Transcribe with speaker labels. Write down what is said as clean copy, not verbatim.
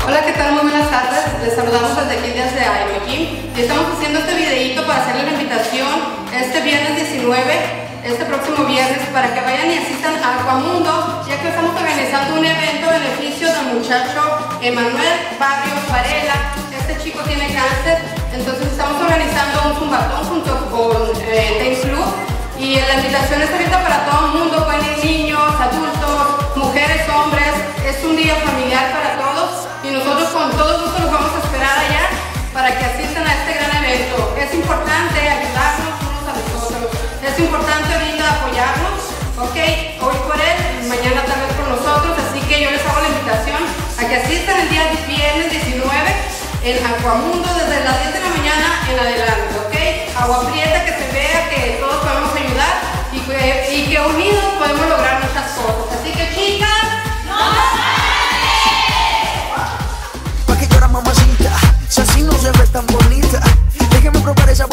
Speaker 1: Hola, ¿qué tal? Muy buenas tardes. Les saludamos desde aquí, desde Ayoquín, y estamos haciendo este videito para hacerles la invitación este viernes 19, este próximo viernes, para que vayan y asistan a Aquamundo, ya que estamos organizando un evento a beneficio del muchacho Emanuel Barrios Varela. Este chico tiene cáncer, entonces estamos organizando un zumbatón junto con Team Club, y la invitación está abierta para todo el mundo. Pueden ir niños, adultos, mujeres, hombres. Es un día familiar para todos y nosotros con todo gusto los vamos a esperar allá para que asistan a este gran evento. Es importante ayudarnos unos a los otros, es importante ahorita apoyarnos, ¿ok? Hoy por él, mañana tal vez por nosotros, así que yo les hago la invitación a que asistan el día viernes 19 en Aquamundo desde las 10 de la mañana en adelante, ¿ok? Agua prieta, que se vea que todos podemos ayudar y que unidos podemos lograr muchas cosas. Así que, chicas,
Speaker 2: pa' que llora mamacita, si así no se ve tan bonita, déjeme probar esa